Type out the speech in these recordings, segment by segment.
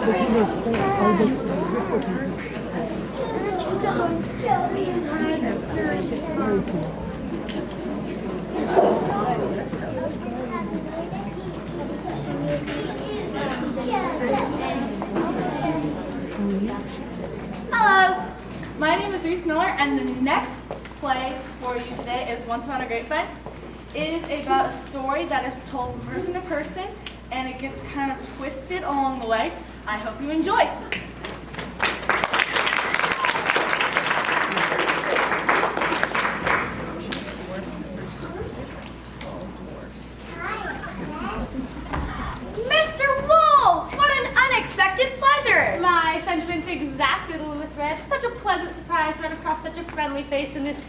Hello, my name is Reese Miller, and the next play for you today is Once Upon a Grapevine. It is about a story that is told from person to person, and it gets kind of twisted along the way. I hope you enjoy. Mr. Wolf! What an unexpected pleasure! My sentiments exactly, little Miss Red. Such a pleasant surprise right across such a friendly face in this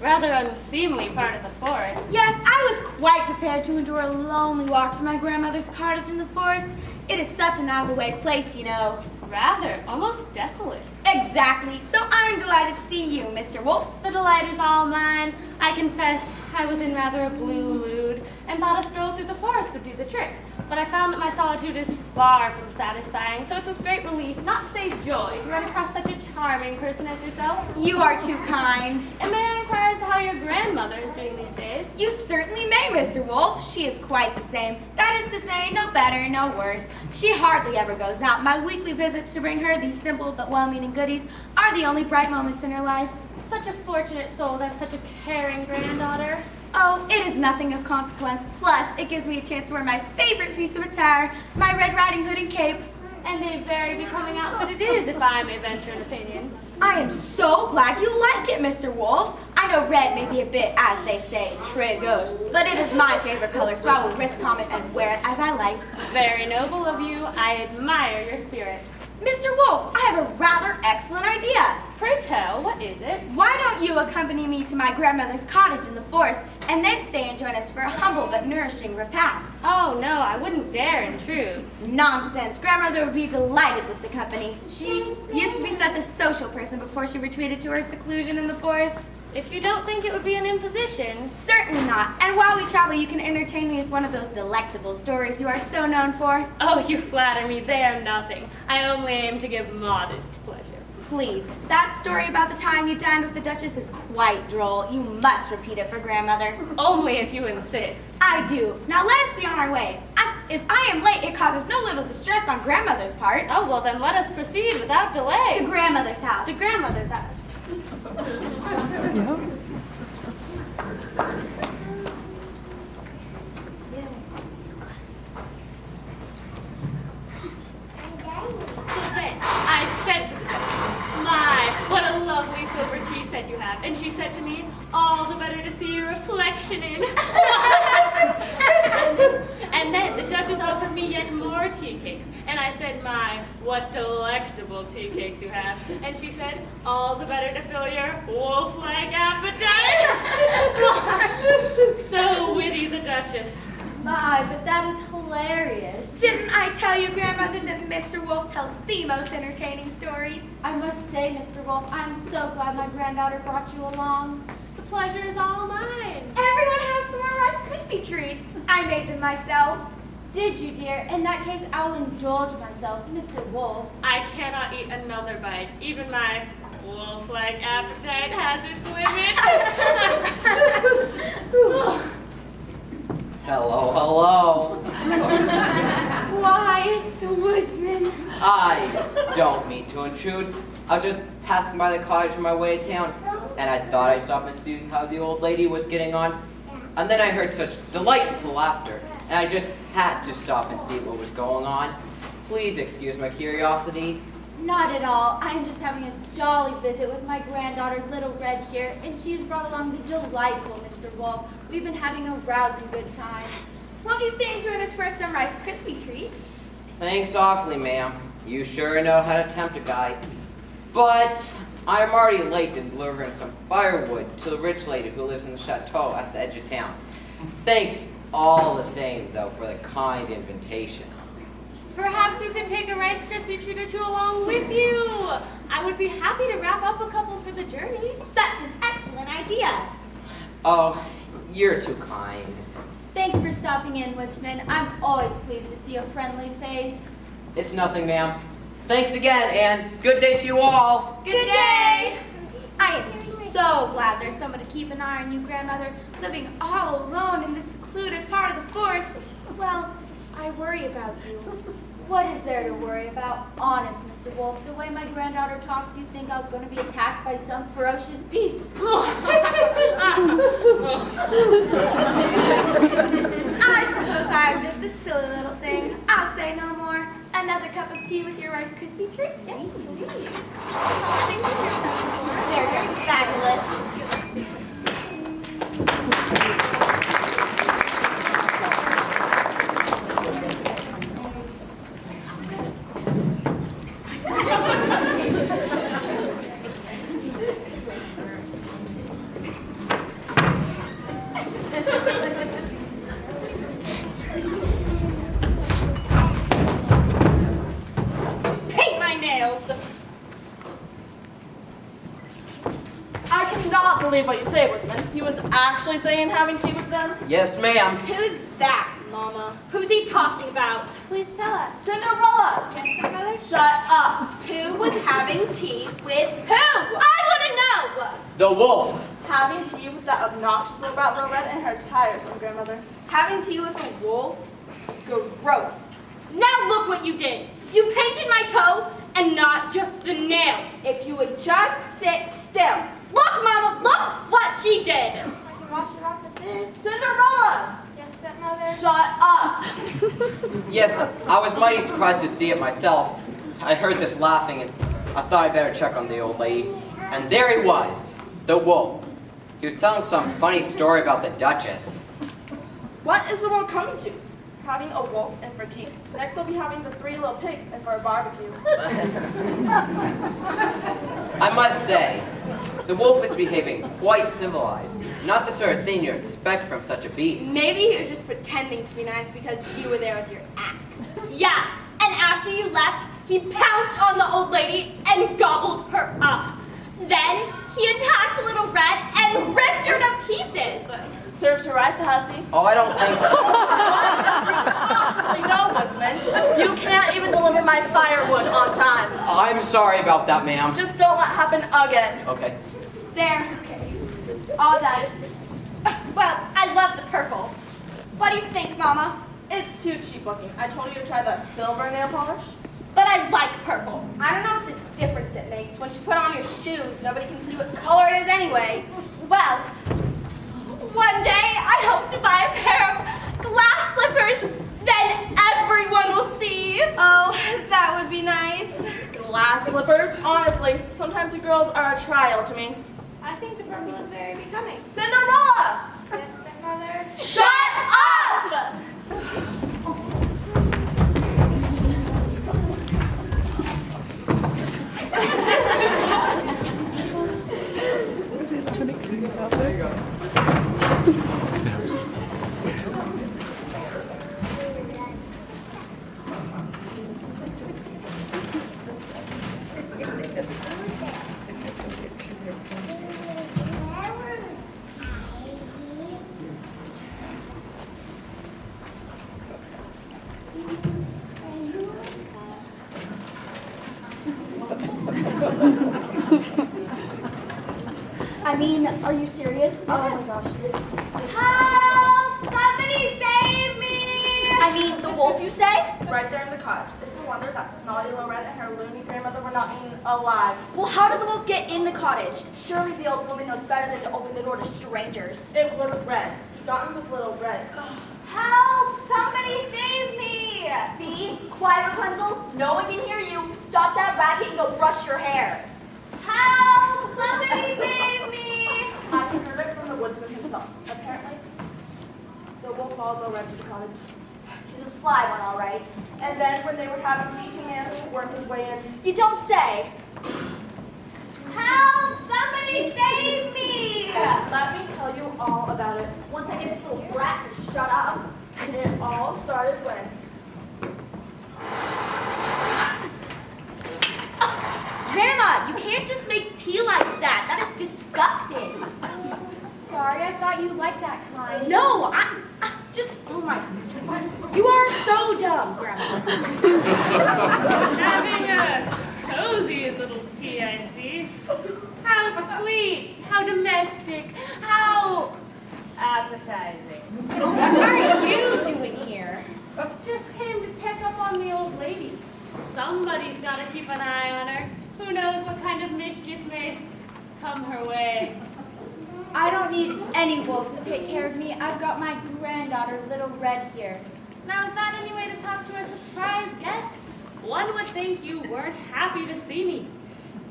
rather unseemly part of the forest. Yes, I was quite prepared to endure a lonely walk to my grandmother's cottage in the forest. It is such an out-of-the-way place, you know. It's rather, almost desolate. Exactly. So I'm delighted to see you, Mr. Wolf. The delight is all mine. I confess I was in rather a blue mood and thought a stroll through the forest would do the trick. But I found that my solitude is far from satisfying, so it's with great relief, not to say joy, to run across such a charming person as yourself. You are too kind. And may I inquire as to how your grandmother is doing these days? You certainly may, Mr. Wolf. She is quite the same. That is to say, no better, no worse. She hardly ever goes out. My weekly visits to bring her these simple but well-meaning goodies are the only bright moments in her life. Such a fortunate soul to have such a caring granddaughter. Oh, it is nothing of consequence. Plus, it gives me a chance to wear my favorite piece of attire, my Red Riding Hood and cape. And a very becoming outfit it is, if I may venture an opinion. I am so glad you like it, Mr. Wolf. I know red may be a bit, as they say, trigos, but it is my favorite color, so I will risk comment and wear it as I like. Very noble of you. I admire your spirit. Mr. Wolf, I have a rather excellent idea. Pray tell, what is it? Why don't you accompany me to my grandmother's cottage in the forest, and then stay and join us for a humble but nourishing repast? Oh, no, I wouldn't dare intrude. Nonsense. Grandmother would be delighted with the company. She used to be such a social person before she retreated to her seclusion in the forest. If you don't think it would be an imposition. Certainly not. And while we travel, you can entertain me with one of those delectable stories you are so known for. Oh, you flatter me. They are nothing. I only aim to give modest pleasure. Please. That story about the time you dined with the Duchess is quite droll. You must repeat it for Grandmother. Only if you insist. I do. Now let us be on our way. If I am late, it causes no little distress on Grandmother's part. Oh, well then let us proceed without delay. To Grandmother's house. To Grandmother's house. I said to the Duchess, "My, what a lovely silver tea set you have." And she said to me, "All the better to see your reflection in." And then the Duchess offered me yet more tea cakes. And I said, "My, what delectable tea cakes you have." And she said, "All the better to fill your wolf-like appetite." So witty, the Duchess. My, but that is hilarious. Didn't I tell you, Grandmother, that Mr. Wolf tells the most entertaining stories? I must say, Mr. Wolf, I'm so glad my granddaughter brought you along. The pleasure is all mine. Everyone has some more Rice Krispie treats. I made them myself. Did you, dear? In that case, I will indulge myself, Mr. Wolf. I cannot eat another bite. Even my wolf-like appetite has its limits. Hello, hello. Why, it's the Woodsman. I don't mean to intrude. I was just passing by the cottage on my way to town, and I thought I'd stop and see how the old lady was getting on. And then I heard such delightful laughter, and I just had to stop and see what was going on. Please excuse my curiosity. Not at all. I'm just having a jolly visit with my granddaughter, Little Red here, and she's brought along the delightful Mr. Wolf. We've been having a rousing good time. Won't you stay and join us for some Rice Krispie treats? Thanks awfully, ma'am. You sure know how to tempt a guy. But I'm already late in delivering some firewood to the rich lady who lives in the chateau at the edge of town. Thanks all the same, though, for the kind invitation. Perhaps you can take a Rice Krispie treat or two along with you. I would be happy to wrap up a couple for the journey. Such an excellent idea. Oh, you're too kind. Thanks for stopping in, Woodsman. I'm always pleased to see a friendly face. It's nothing, ma'am. Thanks again, and good day to you all. Good day! I am so glad there's someone to keep an eye on you, grandmother, living all alone in this secluded part of the forest. Well, I worry about you. What is there to worry about? Honest, Mr. Wolf, the way my granddaughter talks, you'd think I was going to be attacked by some ferocious beast. I suppose I'm just a silly little thing. I'll say no more. Another cup of tea with your Rice Krispie treat? Yes, please. Oh, thank you. They're just fabulous. Paint my nails. I cannot believe what you say, Woodsman. He was actually saying having tea with them? Yes, ma'am. Who's that, Mama? Who's he talking about? Please tell us. Cinderella! Yes, stepmother? Shut up! Who was having tea with who? I want to know. The wolf. Having tea with that obnoxious little brat Little Red and her tiresome grandmother. Having tea with a wolf? Gross. Now look what you did. You painted my toe and not just the nail. If you would just sit still. Look, Mama, look what she did. I can wash it off with this. Cinderella! Yes, stepmother? Shut up! Yes, I was mighty surprised to see it myself. I heard this laughing, and I thought I'd better check on the old lady. And there he was, the wolf. He was telling some funny story about the Duchess. What is the world coming to? Having a wolf and for tea. Next they'll be having the 3 little pigs and for a barbecue. I must say, the wolf was behaving quite civilized. Not the sort of thing you'd expect from such a beast. Maybe he was just pretending to be nice because you were there with your axe. Yeah, and after you left, he pounced on the old lady and gobbled her up. Then he attacked Little Red and ripped her to pieces. Serves her right, the hussy. Oh, I don't think so. Possibly no, Woodsman. You can't even deliver my firewood on time. I'm sorry about that, ma'am. Just don't let it happen again. Okay. There. Okay. All done. Well, I love the purple. What do you think, Mama? It's too cheap looking. I told you to try the silver nail polish. But I like purple. I don't know what the difference it makes. Once you put on your shoes, nobody can see what color it is anyway. Well, one day I hope to buy a pair of glass slippers. Then everyone will see. Oh, that would be nice. Glass slippers? Honestly, sometimes the girls are a trial to me. I think the purple is very becoming. Cinderella! Yes, stepmother? Shut up! I mean, are you serious? Oh my gosh. Help! Somebody save me! I mean, the wolf, you say? Right there in the cottage. It's a wonder that snotty Lorette and her loony grandmother were not eaten alive. Well, how did the wolf get in the cottage? Surely the old woman knows better than to open the door to strangers. It was Red. He got in with little Red. Help! Somebody save me! Be quiet, Rapunzel. No one can hear you. Stop that racket and go brush your hair. Help! Somebody save me! I heard it from the woodsman himself. Apparently, the wolf followed Little Red to the cottage. He's a sly one, all right. And then when they were having tea, he managed to work his way in. You don't say. Help! Somebody save me! Let me tell you all about it. Once I get this little brat to shut up. And it all started when... Grandma, you can't just make tea like that. That is disgusting. Sorry, I thought you liked that kind. No, I just, oh my, you are so dumb, Grandma. Having a somebody's got to keep an eye on her. Who knows what kind of mischief may come her way. I don't need any wolf to take care of me. I've got my granddaughter, Little Red, here. Now, is that any way to talk to a surprise guest? One would think you weren't happy to see me.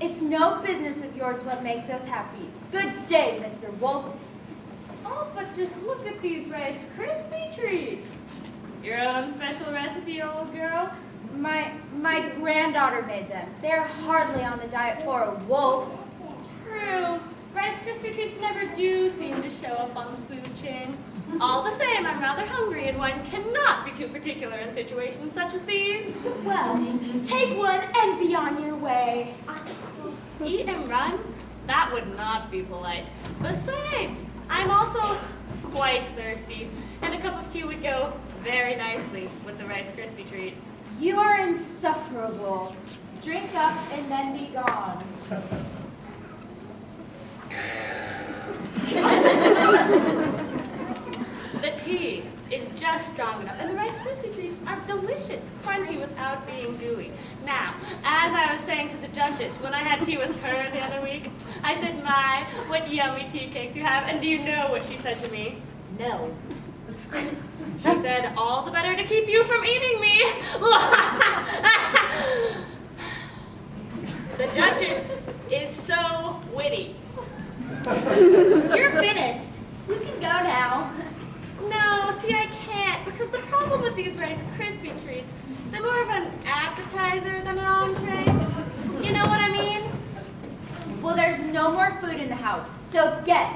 It's no business of yours what makes us happy. Good day, Mr. Wolf. Oh, but just look at these Rice Krispie treats. Your own special recipe, old girl? My granddaughter made them. They're hardly on the diet for a wolf. True. Rice Krispie treats never do seem to show up on the food chain. All the same, I'm rather hungry, and one cannot be too particular in situations such as these. Well, take one and be on your way. Eat and run? That would not be polite. Besides, I'm also quite thirsty, and a cup of tea would go very nicely with the Rice Krispie treat. You are insufferable. Drink up and then be gone. The tea is just strong enough, and the Rice Krispie treats are delicious, crunchy without being gooey. Now, as I was saying to the Duchess when I had tea with her the other week, I said, "My, what yummy tea cakes you have," and do you know what she said to me? No. She said, "All the better to keep you from eating me." The Duchess is so witty. You're finished. You can go now. No, see, I can't, because the problem with these Rice Krispie treats is they're more of an appetizer than an entree. You know what I mean? Well, there's no more food in the house, so get.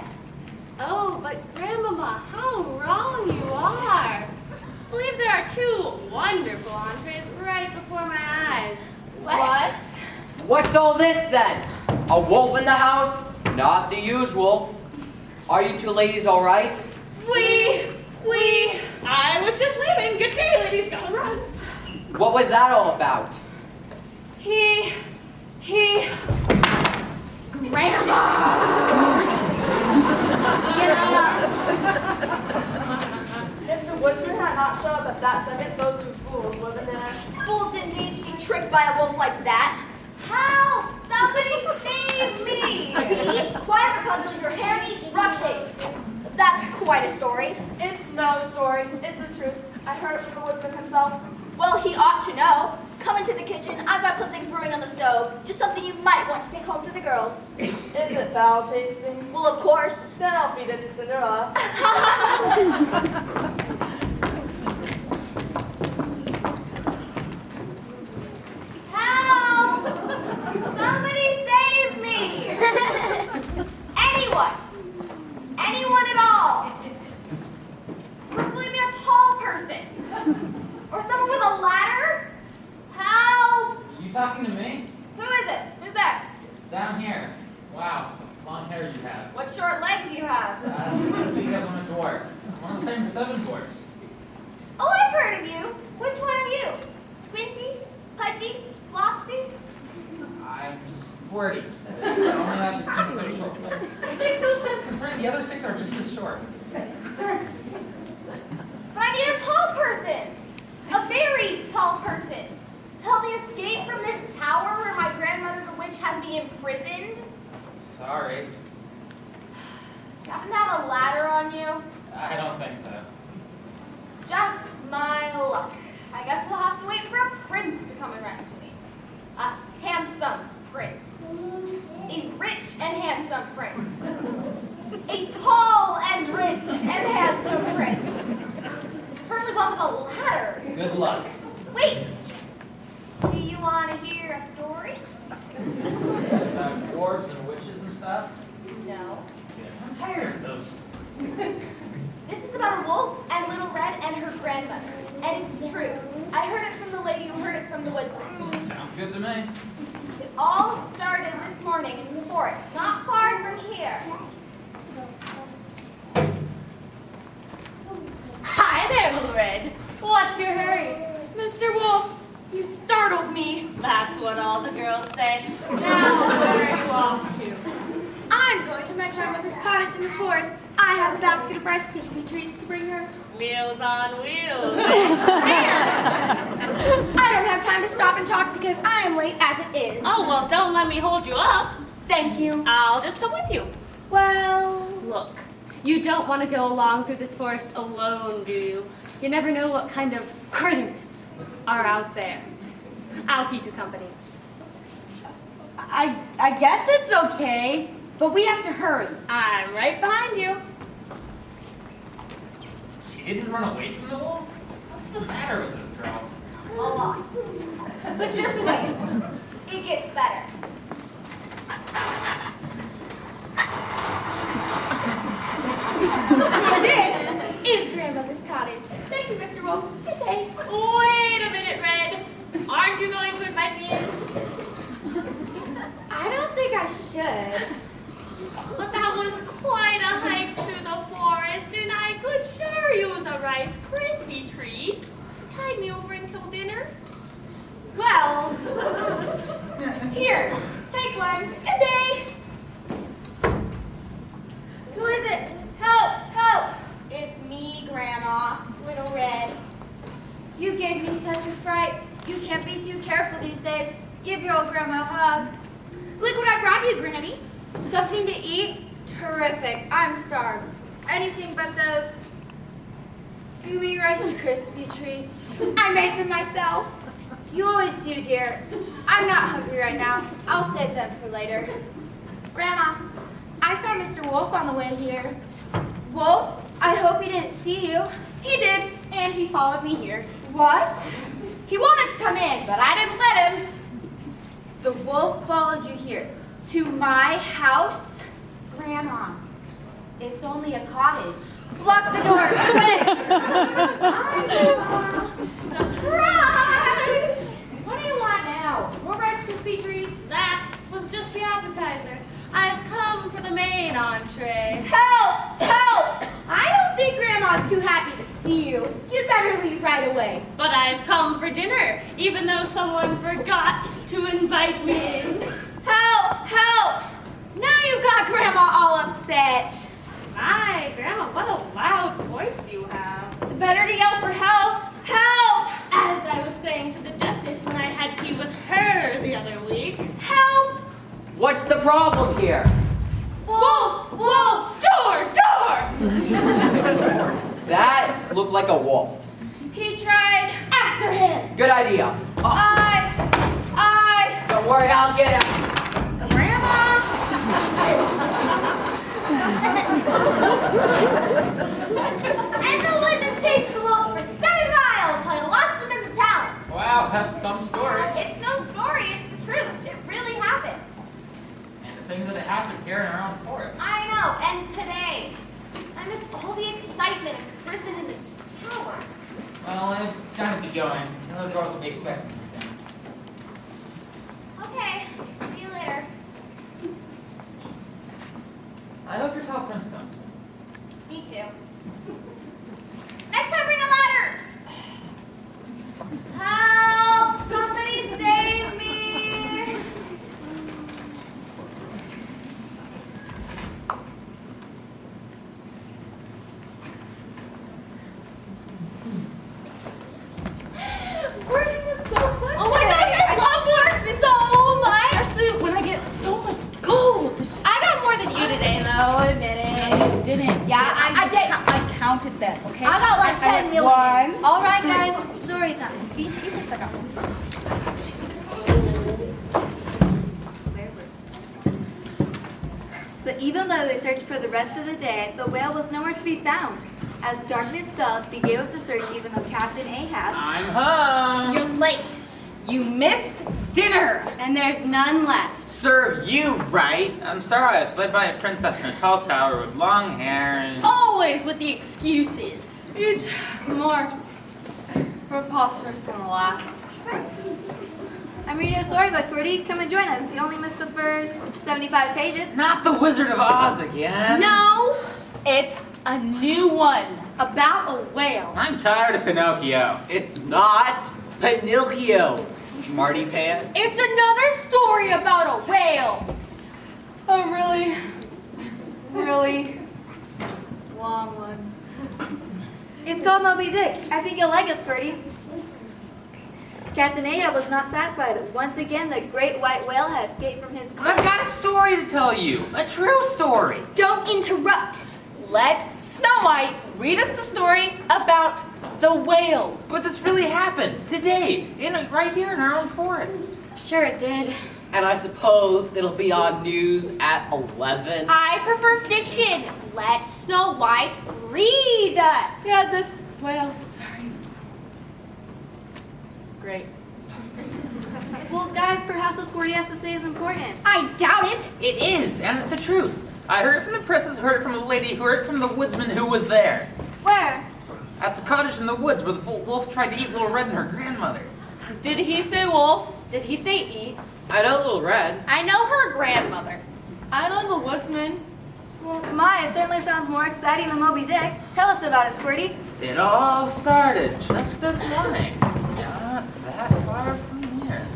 Oh, but Grandmama, how wrong you are. I believe there are two wonderful entrees right before my eyes. What? What's all this then? A wolf in the house? Not the usual. Are you two ladies all right? I was just leaving. Good day, ladies, gotta run. What was that all about? Grandma! Get up! If the woodsman had not shown up at that second, those two fools would have been there. Fools indeed to be tricked by a wolf like that. Help! Somebody save me! Why, Rapunzel, your hair needs brushing. That's quite a story. It's no story. It's the truth. I heard it from the woodsman himself. Well, he ought to know. Come into the kitchen. I've got something brewing on the stove. Just something you might want to take home to the girls. Is it foul tasting? Well, of course. Then I'll feed it to Cinderella. Help! Somebody save me! Anyone! Anyone at all! Preferably a tall person. Or someone with a ladder? Help! You talking to me? Who is it? Who's that? Down here. Wow, long hair you have. What short legs you have? Because I'm a dwarf. One of the famous Seven Dwarfs. Oh, I've heard of you. Which one are you? Squinty? Pudgy? Flopsy? I'm sporty. I only have to so short. It makes no sense considering the other six are just as short. But I need a tall person. A very tall person. To help me escape from this tower where my grandmother the witch has me imprisoned. Sorry. You happen to have a ladder on you? I don't think so. Just my luck. I guess we'll have to wait for a prince to come and rescue me. A handsome prince. A rich and handsome prince. A tall and rich and handsome prince. Currently one with a ladder. Good luck. Wait. Do you want to hear a story? About dwarves and witches and stuff? No. Yes, I'm tired of those. This is about a wolf and Little Red and her grandmother. And it's true. I heard it from the lady who heard it from the woodsman. Sounds good to me. It all started this morning in the forest, not far from here. Hi there, Little Red. What's your hurry? Mr. Wolf, you startled me. That's what all the girls say. Now, where are you off to? I'm going to my grandmother's cottage in the forest. I have a basket of Rice Krispie treats to bring her. Meals on wheels. I don't have time to stop and talk because I am late as it is. Oh, well, don't let me hold you up. Thank you. I'll just come with you. Well, Look, you don't want to go along through this forest alone, do you? You never know what kind of critters are out there. I'll keep you company. I guess it's okay, but we have to hurry. I'm right behind you. She didn't run away from the wolf? What's the matter with this girl? A lot. But just wait. It gets better. This is Grandmother's cottage. Thank you, Mr. Wolf. Good day. Wait a minute, Red. Aren't you going to invite me in? I don't think I should. But that was quite a hike through the forest, and I could sure use a Rice Krispie treat. Tide me over until dinner. Well, here, take one. Good day. Who is it? Help, help. It's me, Grandma, Little Red. You gave me such a fright. You can't be too careful these days. Give your old grandma a hug. Look what I brought you, Granny. Something to eat? Terrific. I'm starved. Anything but those gooey Rice Krispie treats. I made them myself. You always do, dear. I'm not hungry right now. I'll save them for later. Grandma, I saw Mr. Wolf on the way here. Wolf? I hope he didn't see you. He did, and he followed me here. What? He wanted to come in, but I didn't let him. The wolf followed you here. To my house? Grandma, it's only a cottage. Lock the door, quick! Surprise! What do you want now? More Rice Krispie treats? That was just the appetizer. I've come for the main entree. Help! Help! I don't think Grandma's too happy to see you. You'd better leave right away. But I've come for dinner, even though someone forgot to invite me in. Help! Help! Now you've got Grandma all upset. My, Grandma, what a loud voice you have. The better to yell for help. Help! As I was saying to the Duchess when I had tea with her the other week. Help! What's the problem here? Wolf! Wolf! Door! That looked like a wolf. He tried. After him. Good idea. Don't worry, I'll get him. Grandma! And the wizard chased the wolf for 7 miles till he lost him in the town. Wow, that's some story. It's no story, it's the truth. It really happened. And the things that happened here in our own forest. I know, and today, I miss all the excitement of prison in this tower. Well, I've got to be going. The other girls will be expecting me soon. Okay, see you later. I hope your top prince comes. Me too. Next time, bring a ladder. Help! Somebody save me! Working is so fun. Oh my gosh, I love work so much! Especially when I get so much gold. It's just, I got more than you today, though, admit it. you didn't. Yeah, I did. I counted them, okay? I got like 10 million. One. All right, guys, story time. See, she thinks I got one. But even though they searched for the rest of the day, the whale was nowhere to be found. As darkness fell, they gave up the search even though Captain Ahab... I'm home. You're late, You missed dinner. and there's none left. Serve you right. I'm sorry, I was led by a princess in a tall tower with long hair and... Always with the excuses. Each more preposterous than the last. I'm reading a storybook, Sporty. Come and join us. You only missed the first 75 pages. Not the Wizard of Oz again. No, it's a new one about a whale. I'm tired of Pinocchio. It's not Pinocchio, smarty pants. It's another story about a whale. A really, really long one. It's called Moby Dick. I think you'll like it, Squirty. Captain Ahab was not satisfied. Once again, the great white whale had escaped from his But I've got a story to tell you. A true story. Don't interrupt. Let Snow White read us the story about the whale. But this really happened today, right here in our own forest. Sure it did. And I suppose it'll be on news at 11. I prefer fiction. Let Snow White read. Yeah, this whale story's great. Well, guys, perhaps what Squirty has to say is important. I doubt it. It is, and it's the truth. I heard it from the princess, heard it from the lady, who heard it from the woodsman who was there. Where? At the cottage in the woods where the wolf tried to eat Little Red and her grandmother. Did he say wolf? Did he say eat? I know Little Red. I know her grandmother. I know the woodsman. Well, my, it certainly sounds more exciting than Moby Dick. Tell us about it, Squirty. It all started just this morning. Not that far from here.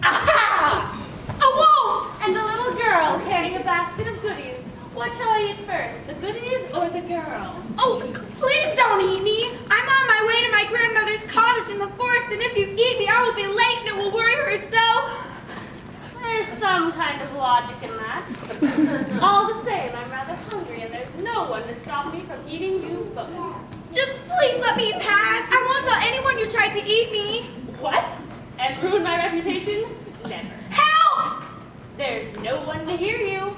Aha! A wolf and a little girl carrying a basket of goodies. What shall I eat first, the goodies or the girl? Oh, please don't eat me. I'm on my way to my grandmother's cottage in the forest, and if you eat me, I will be late and it will worry her so. There's some kind of logic in that. All the same, I'm rather hungry and there's no one to stop me from eating you both. Just please let me pass. I won't tell anyone you tried to eat me. What? And ruin my reputation? Never. Help! There's no one to hear you.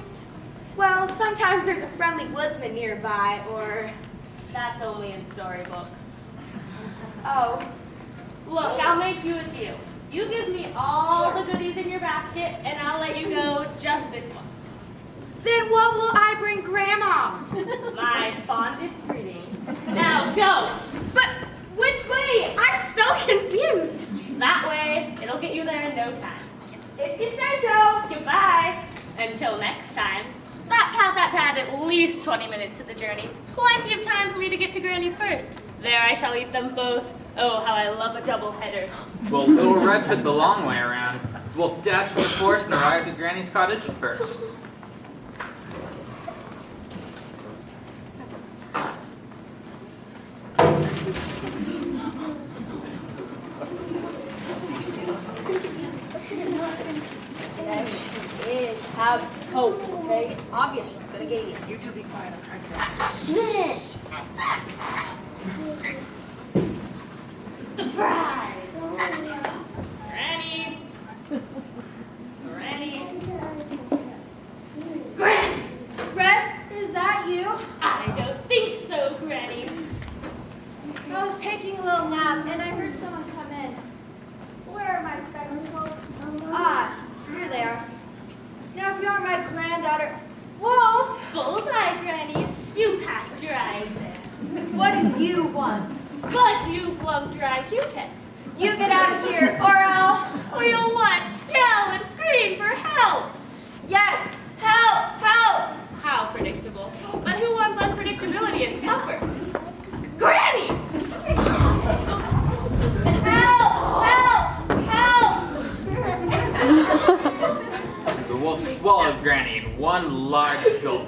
Well, sometimes there's a friendly woodsman nearby, or... That's only in storybooks. Oh. Look, I'll make you a deal. You give me all the goodies in your basket, and I'll let you go just this once. Then what will I bring Grandma? My fondest greetings. Now go. But which way? I'm so confused. That way, it'll get you there in no time. If you say so. Goodbye. Until next time. That path had to add at least 20 minutes to the journey. Plenty of time for me to get to Granny's first. There I shall eat them both. Oh, how I love a double-header. Well, Little Red took the long way around. The wolf dashed from the forest and arrived at Granny's cottage first. Have hope, okay? Obvious, she's gonna get you. You two be quiet, I'm trying to Surprise! Granny! Granny! Granny! Red, is that you? I don't think so, Granny. I was taking a little nap and I heard someone come in. Where are my spectacles? Ah, here they are. Now, if you are my granddaughter, Wolf, Bullseye, Granny. You passed your eyes. what do you want? But you flunked your IQ test. You get out of here, or I'll... We'll what? Yell and scream for help. Yes, help, help! How predictable. But who wants unpredictability at supper? Granny! Help, help, help! The wolf swallowed Granny in one large gulp.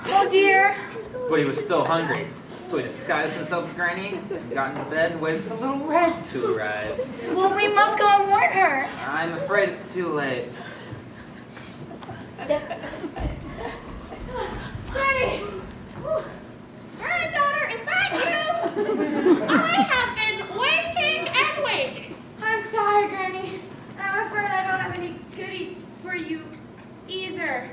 Oh dear. But he was still hungry, so he disguised himself as Granny, got into bed, and waited for Little Red to arrive. Well, we must go and warn her. I'm afraid it's too late. Granny! Granddaughter, is that you? I have been waiting and waiting. I'm sorry, Granny. I'm afraid I don't have any goodies for you either.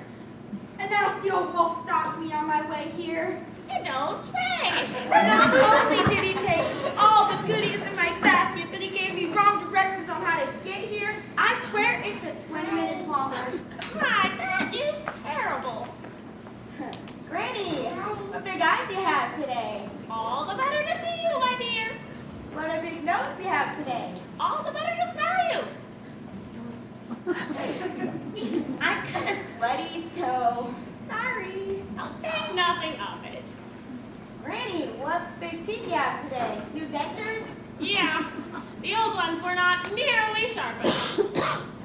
A nasty old wolf stopped me on my way here. You don't say. Not only did he take all the goodies in my basket, but he gave me wrong directions on how to get here. I swear it took 20 minutes longer. My, that is terrible. Granny, what big eyes you have today? All the better to see you, my dear. What a big nose you have today. All the better to smell you. I'm kind of sweaty, so sorry. I'll think nothing of it. Granny, what big teeth you have today? New dentures? Yeah, the old ones were not nearly sharp enough.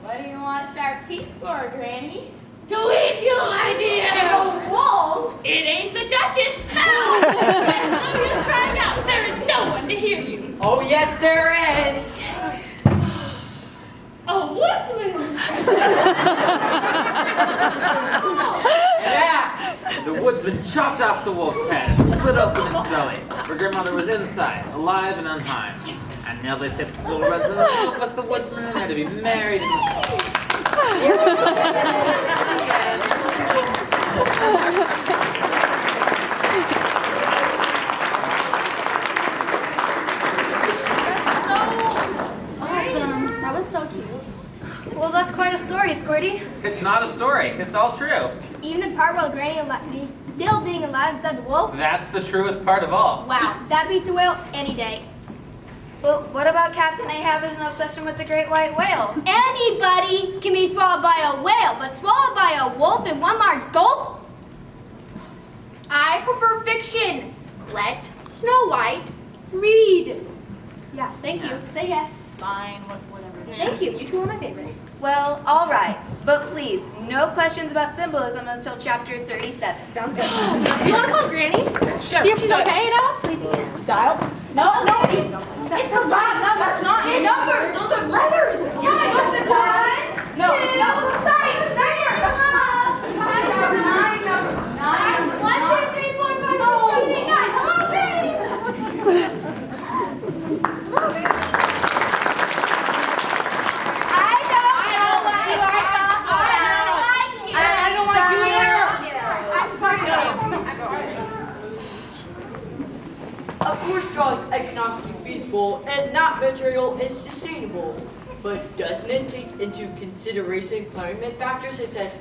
What do you want sharp teeth for, Granny? To eat you, my dear. A wolf? It ain't the Duchess. Help! There's no use crying out. There is no one to hear you. Oh, yes, there is. A woodsman. Yeah. The woodsman chopped off the wolf's head and slit open its belly. Her grandmother was inside, alive and unharmed. And now they say the little red's in the wolf with the woodsman and they're to be married in the fall. Awesome. That was so cute. Well, that's quite a story, Squirty. It's not a story, it's all true. Even the part where Granny still being alive inside the wolf? That's the truest part of all. Wow, that beats a whale any day. But what about Captain Ahab's obsession with the great white whale? Anybody can be swallowed by a whale, but swallowed by a wolf in one large gulp? I prefer fiction. Let Snow White read. Yeah, thank you. Say yes. Fine, whatever. Thank you. You two are my favorites. Well, all right. But please, no questions about symbolism until chapter 37. Sounds good. Do you want to call Granny? Sure. See if she's okay, you know? Sleepy. Dial? No, no. It's a lot. That's not numbers. Those are letters. You're supposed to dial. No. Of course, straw is economically feasible and not material and sustainable. But doesn't it take into consideration climate factors such as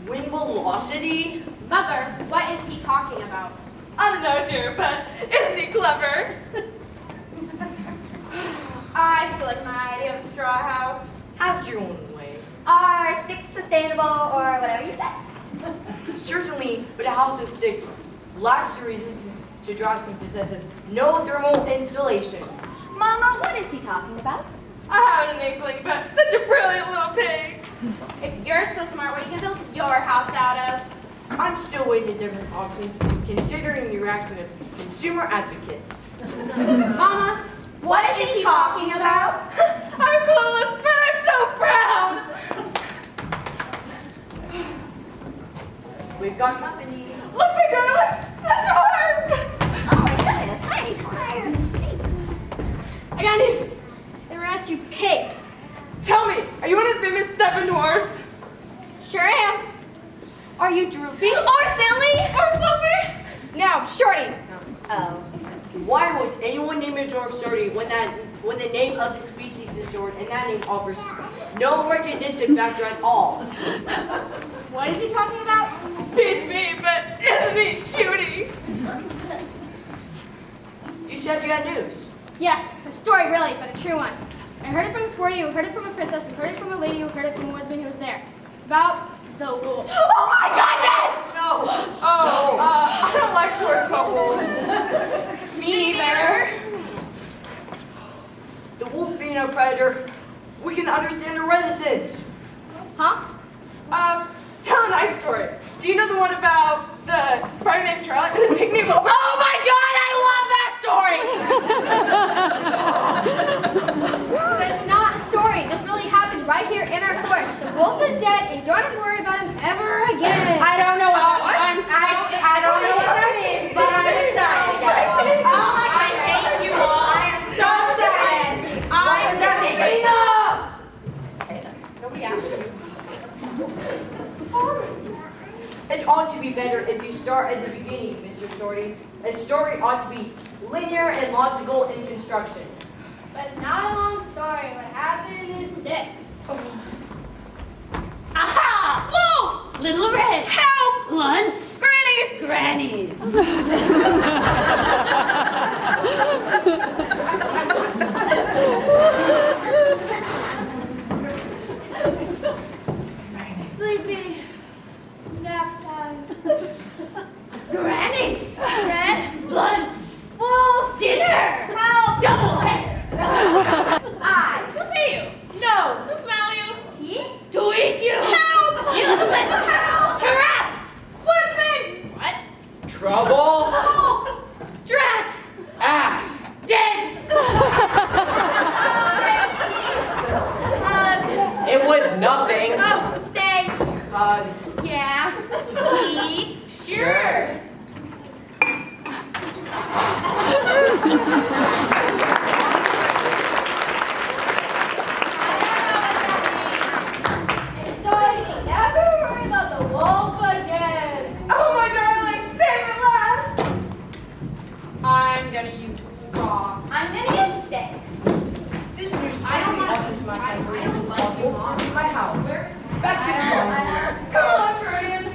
wind velocity? Mother, what is he talking about? I don't know, dear, but isn't he clever? I still like my idea of a straw house. Have your own way. Are sticks sustainable or whatever you said? Certainly, but a house of sticks lacks the resistance to drops and possesses no thermal insulation. Mama, what is he talking about? I have an inkling, but such a brilliant little pig. If you're so smart, what are you going to build your house out of? I'm still weighing the different options, considering the reaction of consumer advocates. Mama, what is he talking about? I'm clueless, but I'm so proud. We've got company. Look, big girl, that's Harp. Oh my goodness, hi. I got news. They were asked you pigs. Tell me, are you one of the famous Seven Dwarfs? Sure am. Are you droopy? Or silly? Or fluffy? No, shorty. Oh. Why would anyone name a dwarf shorty when the name of the species is short and that name offers no recognition factor at all? What is he talking about? Beats me, but isn't he cutie? You said you had news. Yes, a story really, but a true one. I heard it from a sporty who heard it from a princess who heard it from a lady who heard it from a woodsman who was there. It's about the wolf. Oh my goodness! No. Oh, I don't like stories about wolves. Me neither. The wolf being a predator, we can understand the reticence. Huh? Tell a nice story. Do you know the one about the spider named Charlotte and the pig named Wilbur? Oh my God, I love that story! But it's not a story. This really happened right here in our forest. The wolf is dead, and you don't have to worry about him ever again. I don't know what what? I don't know what that means, but I'm excited. Oh my God, I hate you all. I am so sad. What does that mean? Nobody asked me. It ought to be better if you start at the beginning, Mr. Shorty. A story ought to be linear and logical in construction. But it's not a long story. What happened is this. Aha! Wolf! Little Red! Help! Lunch! Grannies! Grannies! Sleepy. Nap time. Granny! Red. Lunch! Wolf! Dinner! Help. Double header! I my family is impossible to leave my house. Back to the farm.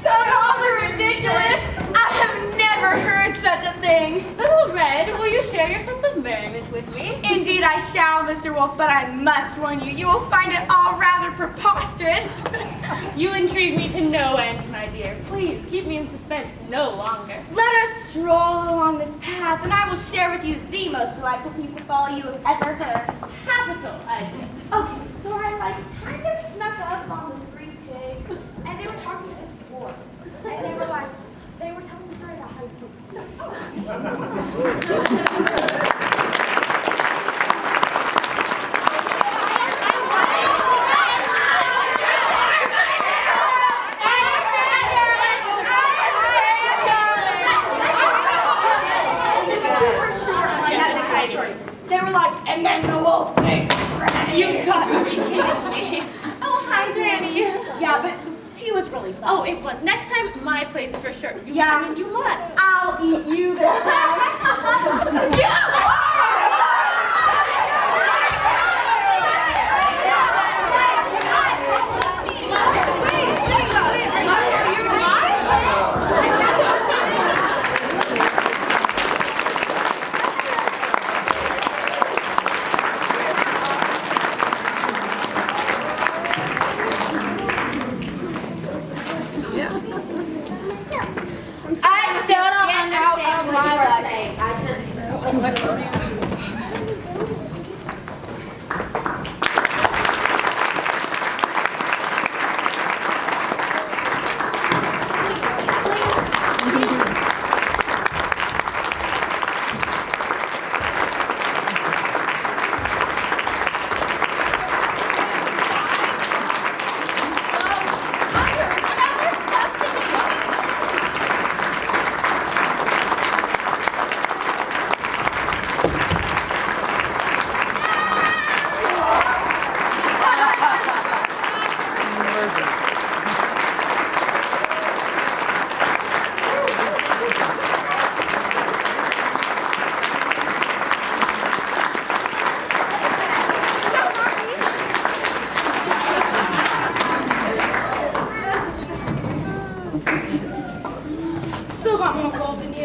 Those are ridiculous. I have never heard such a thing. Little Red, will you share your sense of merriment with me? Indeed I shall, Mr. Wolf, but I must warn you, you will find it all rather preposterous. You intrigue me to no end, my dear. Please keep me in suspense no longer. Let us stroll along this path, and I will share with you the most delightful piece of folly you have ever heard. Capital idea. Okay, so I kind of snuck up on the three pigs, and they were talking to this dwarf, and they were telling the story about how They were like, and then the wolf made Granny. You've got to be kidding me. Oh, hi, Granny. Yeah, but tea was really fun. Oh, it was. Next time, my place for sure. Yeah. I mean, you must. I'll eat you this time. I still don't understand what you were saying. Still got more gold than you.